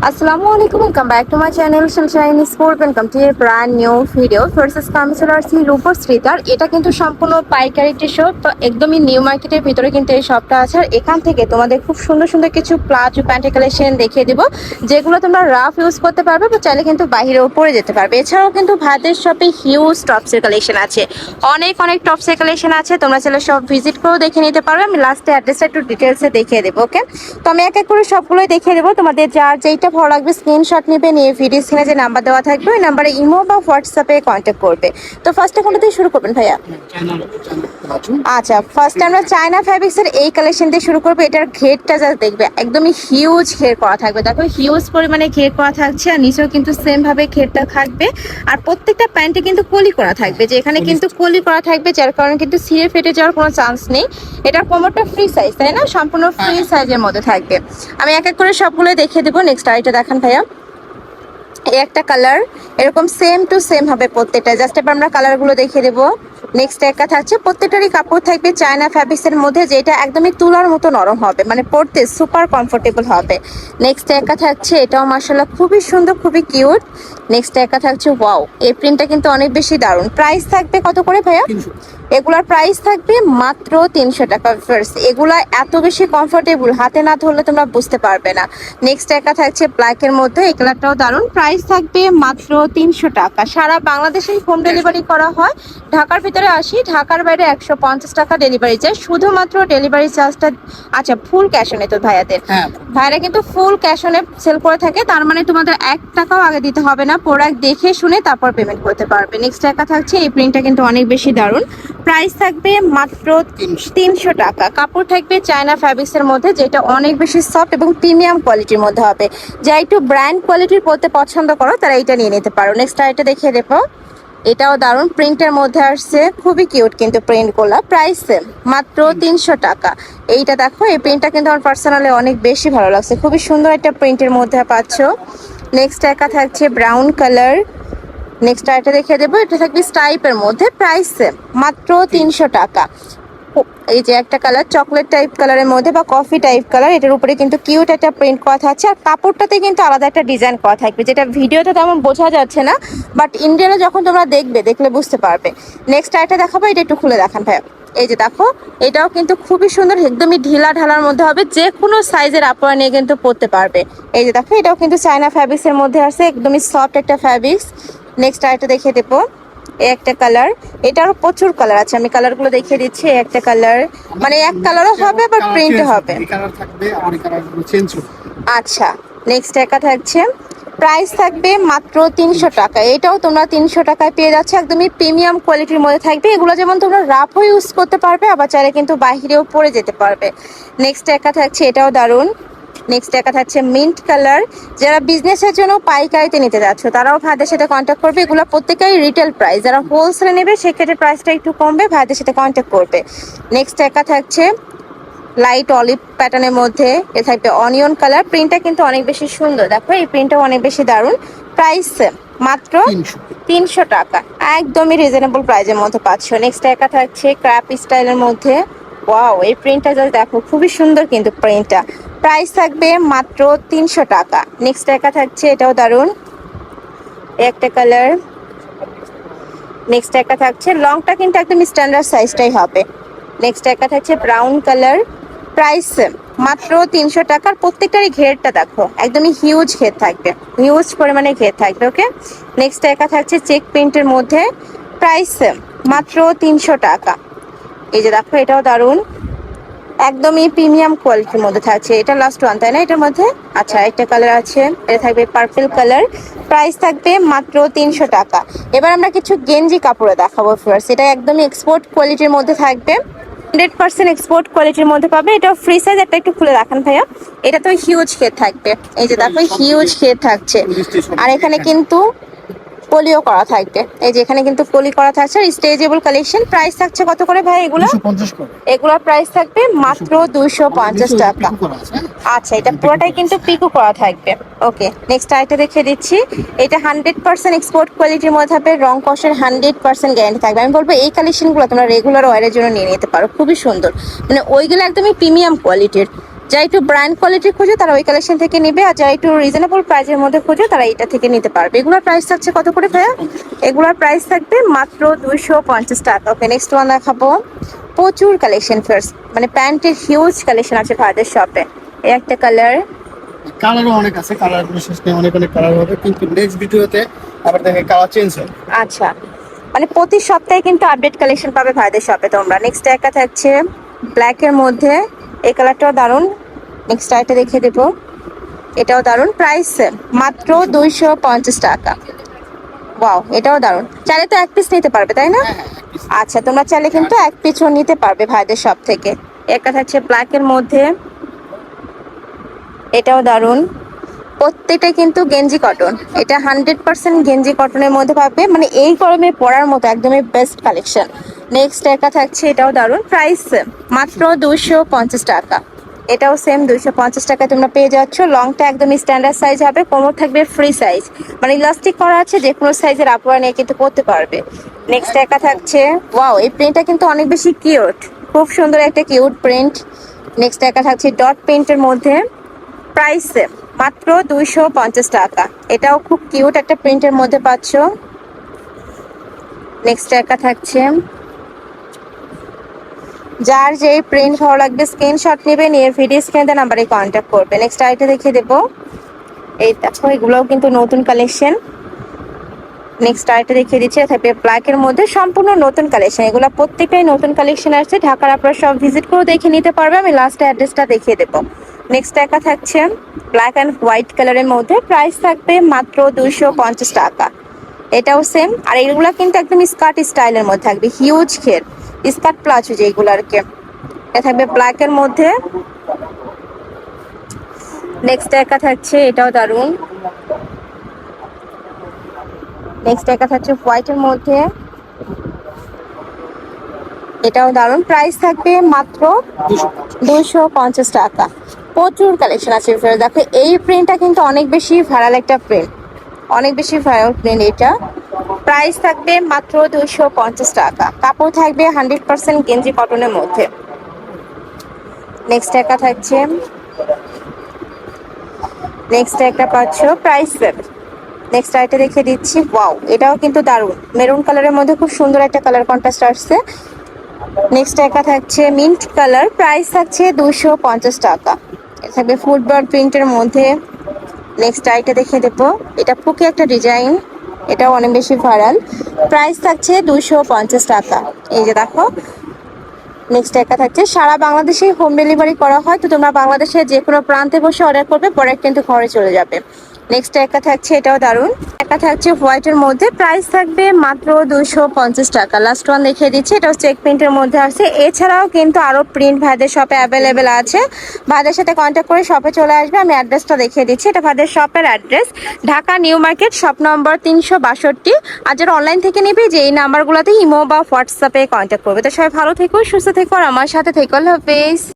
আসসালামু আলাইকুম, welcome back to my channel Sunshine sport. Welcome to A brand new video. First আমি চলে আসছি রূপর শ্রীতার। এটা কিন্তু সম্পূর্ণ পাইকারি একটি শপ, তো একদমই নিউ মার্কেটের ভিতরে কিন্তু এই শপটা আছে। আর এখান থেকে তোমাদের খুব সুন্দর সুন্দর কিছু প্লাজো প্যান্টের কালেকশন দেখিয়ে দিব, যেগুলো তোমরা রাফ ইউজ করতে পারবে বা চাইলে কিন্তু বাহিরেও পরে যেতে পারবে। এছাড়াও কিন্তু ভাতের শপে হিউজ টপসের কালেকশন আছে, অনেক অনেক টপসের কালেকশন আছে। তোমরা চাইলে সব ভিজিট করেও দেখে নিতে পারবে। আমি লাস্টে অ্যাড্রেসটা একটু ডিটেলসে দেখিয়ে দেবো। ওকে, তো আমি এক এক করে সবগুলোই দেখিয়ে দেবো। তোমাদের যার যেইটা ভালো লাগবে স্ক্রিনশট নেবে, নিয়ে ভিডিও স্ক্রিনে যে নাম্বার দেওয়া থাকবে ওই নাম্বারে ইমো বা হোয়াটসঅ্যাপে কন্ট্যাক্ট করবে। তো ফার্স্টে কোনটা দিয়ে শুরু করবেন ভাইয়া? আচ্ছা, ফার্স্টে আমরা চায়না ফ্যাব্রিক্সের এই কালেকশন দিয়ে শুরু করবো। এটার ঘেরটা যা দেখবে একদমই হিউজ ঘের করা থাকবে। দেখো হিউজ পরিমাণে ঘের করা থাকছে, আর নিচেও কিন্তু সেম ভাবে ঘেরটা থাকবে। আর প্রত্যেকটা প্যান্টে কিন্তু কলি করা থাকবে, যে এখানে কিন্তু কলি করা থাকবে, যার কারণে কিন্তু ছিঁড়ে ফেটে যাওয়ার কোনো চান্স নেই। এটার কোমরটা ফ্রি সাইজ, তাই না? সম্পূর্ণ ফ্রি সাইজের মধ্যে থাকবে। আমি এক এক করে সবগুলো দেখিয়ে দেবো। নেক্সট আইটা দেখান ভাইয়া। এই একটা কালার, এরকম সেম টু সেম হবে প্রত্যেকটা। জাস্ট এবার আমরা কালারগুলো দেখিয়ে দেবো। নেক্সট একটা থাকছে, প্রত্যেকটারই কাপড় থাকবে চায়না ফ্যাব্রিক্সের মধ্যে, যেটা একদমই তুলার মতো নরম হবে, মানে পরতে সুপার কমফোর্টেবল হবে। নেক্সট একটা থাকছে, এটাও মাশাআল্লাহ খুবই সুন্দর, খুবই কিউট। নেক্সট একটা থাকছে, ওয়াও, এই প্রিন্টটা কিন্তু অনেক বেশি দারুণ। প্রাইস থাকবে কত করে ভাইয়া? এগুলার প্রাইস থাকবে মাত্র 300 টাকা। ফার্স্ট এগুলা এত বেশি কমফোর্টেবল, হাতে না ধরলে তোমরা বুঝতে পারবে না। নেক্সট একটা থাকছে ব্ল্যাকের মধ্যে, এই কালারটাও দারুণ। প্রাইস থাকবে মাত্র 300 টাকা। সারা বাংলাদেশে হোম ডেলিভারি করা হয়। ঢাকার ভিতরে 80, ঢাকার বাইরে 150 টাকা ডেলিভারি চার্জ। শুধুমাত্র ডেলিভারি চার্জটা, আচ্ছা ফুল ক্যাশ অনে তো ভাইয়াদের, ভাইরা কিন্তু ফুল ক্যাশ অনে সেল করে থাকে। তার মানে তোমাদের 1 টাকাও আগে দিতে হবে না, প্রোডাক্ট দেখে শুনে তারপর পেমেন্ট করতে পারবে। নেক্সট একটা থাকছে, এই প্রিন্টটা কিন্তু অনেক বেশি দারুণ। প্রাইস থাকবে মাত্র 300 টাকা। কাপড় থাকবে চায়না ফ্যাব্রিক্সের মধ্যে, যেটা অনেক বেশি সফট এবং প্রিমিয়াম কোয়ালিটির মধ্যে হবে। যা একটু ব্র্যান্ড কোয়ালিটির পরতে পছন্দ করো তারা এটা নিয়ে নিতে পারো। নেক্সট আইটা দেখিয়ে দেবো। এটাও দারুণ, প্রিন্টের মধ্যে আসছে, খুবই কিউট কিন্তু প্রিন্টগুলো। প্রাইস সেম, মাত্র 300 টাকা। এইটা দেখো, এই প্রিন্টটা কিন্তু আমার পার্সোনালি অনেক বেশি ভালো লাগছে, খুবই সুন্দর একটা প্রিন্টের মধ্যে পাচ্ছ। নেক্সট একা থাকছে ব্রাউন কালার। নেক্সট আইটা দেখিয়ে দেবো, এটা থাকবে স্টাইপের মধ্যে। প্রাইস সেম, মাত্র 300 টাকা। এই যে একটা কালার চকলেট টাইপ কালারের মধ্যে বা কফি টাইপ কালার, এটার উপরে কিন্তু কিউট একটা প্রিন্ট করা থাকছে। আর কাপড়টাতে কিন্তু আলাদা একটা ডিজাইন করা থাকবে, যেটা ভিডিওতে তেমন বোঝা যাচ্ছে না, বাট ইন্ডিয়ানে যখন তোমরা দেখলে বুঝতে পারবে। নেক্সট আইটা দেখাবো, এটা একটু খুলে দেখান ভাইয়া। এই যে দেখো, এটাও কিন্তু খুবই সুন্দর, একদমই ঢিলা ঢালার মধ্যে হবে, যে কোনো সাইজের আপনারা নিয়ে কিন্তু পরতে পারবে। এই যে দেখো, এটাও কিন্তু চায়না ফ্যাব্রিক্সের মধ্যে আছে, একদমই সফট একটা ফ্যাব্রিক্স। নেক্সট আইটা দেখিয়ে দেবো। এই একটা কালার, এটারও প্রচুর কালার আছে, আমি কালারগুলো দেখিয়ে দিচ্ছি। একটা কালার, মানে এক কালারও হবে আবার প্রিন্ট হবে। আচ্ছা, নেক্সট একটা থাকছে, প্রাইস থাকবে মাত্র 300 টাকা। এটাও তোমরা 300 টাকায় পেয়ে যাচ্ছে, একদমই প্রিমিয়াম কোয়ালিটির মধ্যে থাকবে। এগুলো যেমন তোমরা রাফও ইউজ করতে পারবে, আবার চাইলে কিন্তু বাহিরেও পরে যেতে পারবে। নেক্সট একটা থাকছে, এটাও দারুণ। নেক্সট একটা থাকছে মিন্ট কালার। যারা বিজনেসের জন্য পাইকারিতে নিতে যাচ্ছ তারাও ভাইদের সাথে কন্ট্যাক্ট করবে। এগুলো প্রত্যেকটাই রিটেল প্রাইস, যারা হোলসেলে নেবে সেক্ষেত্রে প্রাইসটা একটু কমবে, ভাইদের সাথে কন্ট্যাক্ট করবে। নেক্সট একটা থাকছে লাইট অলিভ প্যাটার্নের মধ্যে, এ থাকবে অনিয়ন কালার। প্রিন্টটা কিন্তু অনেক বেশি সুন্দর, দেখো এই প্রিন্টটাও অনেক বেশি দারুণ। প্রাইস মাত্র 300 টাকা, একদমই রিজনেবল প্রাইসের মধ্যে পাচ্ছ। নেক্সট একটা থাকছে ক্র্যাপ স্টাইলের মধ্যে। ওয়াও, এই প্রিন্টটা যদি দেখো খুবই সুন্দর কিন্তু প্রিন্টটা। প্রাইস থাকবে মাত্র 300 টাকা। নেক্সট একটা থাকছে, এটাও দারুণ, একটা কালার। নেক্সট একটা থাকছে, লংটা কিন্তু একদম স্ট্যান্ডার্ড সাইজটাই হবে। নেক্সট একটা থাকছে ব্রাউন কালার। প্রাইস মাত্র 300 টাকার। প্রত্যেকটারই ঘেরটা দেখো একদমই হিউজ ঘের থাকবে, হিউজ পরিমাণে ঘের থাকবে। ওকে, নেক্সট একটা থাকছে চেক প্রিন্টের মধ্যে। প্রাইস মাত্র 300 টাকা। এই যে দেখো, এটাও দারুণ, একদমই প্রিমিয়াম কোয়ালিটির মধ্যে থাকছে। এটা লাস্ট ওয়ান তাই না এটার মধ্যে? আচ্ছা, একটা কালার আছে, এটা থাকবে পার্পল কালার। প্রাইস থাকবে মাত্র 300 টাকা। এবার আমরা কিছু গেঞ্জি কাপড়ে দেখাবো ফার্স্ট। এটা একদমই এক্সপোর্ট কোয়ালিটির মধ্যে থাকবে, 100% এক্সপোর্ট কোয়ালিটির মধ্যে পাবে। এটা ফ্রি সাইজ, একটা একটু খুলে দেখান ভাইয়া। এটা তো হিউজ খেত থাকবে, এই যে দেখো হিউজ খেত থাকছে। আর এখানে কিন্তু পলিও করা থাকবে, এই যে এখানে কিন্তু পলি করা থাকছে। Stretchable collection. প্রাইস থাকছে কত করে ভাই এগুলো? এগুলোর প্রাইস থাকবে মাত্র 250 টাকা। আচ্ছা, এটা পুরোটাই কিন্তু পিকো করা থাকবে। ওকে, নেক্সট আইটা দেখিয়ে দিচ্ছি। এটা 100% এক্সপোর্ট কোয়ালিটির মধ্যে থাকবে, রং কষের 100% গ্যারান্টি থাকবে। আমি বলবো এই কালেকশনগুলো তোমরা রেগুলার ওয়ারের জন্য নিয়ে নিতে পারো, খুবই সুন্দর, মানে ওইগুলো একদমই প্রিমিয়াম কোয়ালিটির। যারা একটু ব্র্যান্ড কোয়ালিটি খোঁজো তারা ওই কালেকশন থেকে নেবে, আর যারা একটু রিজনেবল প্রাইসের মধ্যে খোঁজো তারা এটা থেকে নিতে পারবে। এগুলোর প্রাইস থাকছে কত করে ভাইয়া? এগুলোর প্রাইস থাকবে মাত্র 250 টাকা। ওকে, নেক্সট ওয়ান দেখাবো। প্রচুর কালেকশন ফার্স্ট, মানে প্যান্টের হিউজ কালেকশন আছে ভাইদের শপে। এই একটা কালার, কালারও অনেক আছে, কালার কোনো শেষ নেই, অনেক অনেক কালার হবে, কিন্তু নেক্সট ভিডিওতে আবার দেখে কালার চেঞ্জ হয়। আচ্ছা, মানে প্রতি সপ্তাহে কিন্তু আপডেট কালেকশন পাবে ভাইদের শপে তোমরা। নেক্সট একটা থাকছে ব্ল্যাক এর মধ্যে, এই কালারটাও দারুণ। নেক্সট একটা দেখিয়ে দেবো, এটাও দারুণ, প্রাইস মাত্র 250 টাকা। ওয়াও, এটাও দারুণ। চাইলে তো এক পিস নিতে পারবে তাই না? আচ্ছা, তোমরা চাইলে কিন্তু এক পিসও নিতে পারবে ভাইদের শপ থেকে। একটা থাকছে ব্ল্যাক এর মধ্যে, এটাও দারুণ। প্রত্যেকটা কিন্তু গেঞ্জি কটন, এটা 100% গেঞ্জি কটনের মধ্যে পাবে, মানে এই গরমে পরার মতো একদমই বেস্ট কালেকশন। নেক্সট একটা থাকছে, এটাও দারুণ, প্রাইস মাত্র 250 টাকা। এটাও সেম 250 টাকায় তোমরা পেয়ে যাচ্ছ। লংটা একদম স্ট্যান্ডার্ড সাইজ হবে, কোমর থাকবে ফ্রি সাইজ, মানে ইলাস্টিক করা আছে, যে কোনো সাইজের আপুরা নিয়ে কিন্তু পরতে পারবে। নেক্সট একটা থাকছে, ওয়াও, এই প্রিন্টটা কিন্তু অনেক বেশি কিউট, খুব সুন্দর একটা কিউট প্রিন্ট। নেক্সট একটা থাকছে ডট প্রিন্টের মধ্যে, প্রাইস মাত্র 250 টাকা। এটাও খুব কিউট একটা প্রিন্টের মধ্যে পাচ্ছ। নেক্সট একটা থাকছে, যার যেই প্রিন্ট ভালো লাগবে স্ক্রিনশট নেবে, নিয়ে ভিডিও স্ক্রিনে নাম্বারে কন্ট্যাক্ট করবে। নেক্সট আইটা দেখিয়ে দেবো, এই দেখো এগুলোও কিন্তু নতুন কালেকশন। নেক্সট আইটা দেখিয়ে দিচ্ছি, থাকবে ব্ল্যাক এর মধ্যে, সম্পূর্ণ নতুন কালেকশন, এগুলো প্রত্যেকটাই নতুন কালেকশন আসছে। ঢাকার আপনারা সব ভিজিট করে দেখে নিতে পারবে, আমি লাস্ট অ্যাড্রেসটা দেখিয়ে দেবো। নেক্সট একটা থাকছে ব্ল্যাক অ্যান্ড হোয়াইট কালারের মধ্যে, প্রাইস থাকবে মাত্র 250 টাকা। এটাও সেম, আর এগুলা কিন্তু একদম স্কার্ট স্টাইলের মধ্যে থাকবে, হিউজ ঘের স্কার্ট প্লাজো যেগুলো আর কি। এটা থাকবে ব্ল্যাক এর মধ্যে। নেক্সট একটা থাকছে, এটাও দারুণ। নেক্সট একটা থাকছে হোয়াইট এর মধ্যে, এটাও দারুণ, প্রাইস থাকবে মাত্র 250 টাকা। প্রচুর কালেকশন আছে। দেখো এই প্রিন্টটা কিন্তু অনেক বেশি ভাইরাল একটা প্রিন্ট, অনেক বেশি ভাইরাল প্রিন্ট এটা। প্রাইস থাকবে মাত্র 250 টাকা। কাপড় থাকবে 100% গেঞ্জি কটনের মধ্যে। নেক্সট একটা থাকছে, নেক্সট একটা পাচ্ছ প্রাইস। নেক্সট আইটা দেখে দিচ্ছি, ওয়াও, এটাও কিন্তু দারুণ, মেরুন কালারের মধ্যে খুব সুন্দর একটা কালার কন্ট্রাস্ট আসছে। নেক্সট একটা থাকছে মিন্ট কালার, প্রাইস থাকছে 250 টাকা। এটা থাকবে ফুটবল প্রিন্টের মধ্যে। নেক্সট আইটা দেখে দেবো, এটা পুকে একটা ডিজাইন, এটাও অনেক বেশি ভাইরাল, প্রাইস থাকছে 250 টাকা। এই যে দেখো। নেক্সট একটা থাকছে, সারা বাংলাদেশে হোম ডেলিভারি করা হয়, তো তোমরা বাংলাদেশে যে কোনো প্রান্তে বসে অর্ডার করবে, পরে কিন্তু ঘরে চলে যাবে। নেক্সট একটা থাকছে, এটাও দারুণ, একটা থাকছে হোয়াইটের মধ্যে, প্রাইস থাকবে মাত্র 250 টাকা। লাস্ট ওয়ান দেখিয়ে দিচ্ছি, এটাও চেক প্রিন্টের মধ্যে আছে। এছাড়াও কিন্তু আরো প্রিন্ট ভাইদের শপে অ্যাভেলেবেল আছে, ভাইদের সাথে কন্ট্যাক্ট করে শপে চলে আসবে। আমি অ্যাড্রেসটা দেখিয়ে দিচ্ছি, এটা ভাইদের শপের address, Dhaka new market, shop number 362। আর যারা অনলাইন থেকে নেবে, যে এই নাম্বারগুলোতে ইমো বা হোয়াটসঅ্যাপে কন্ট্যাক্ট করবে। তো সবাই ভালো থেকো, সুস্থ থেকো, আর আমার সাথে থেকো। আল্লাহ হাফেজ।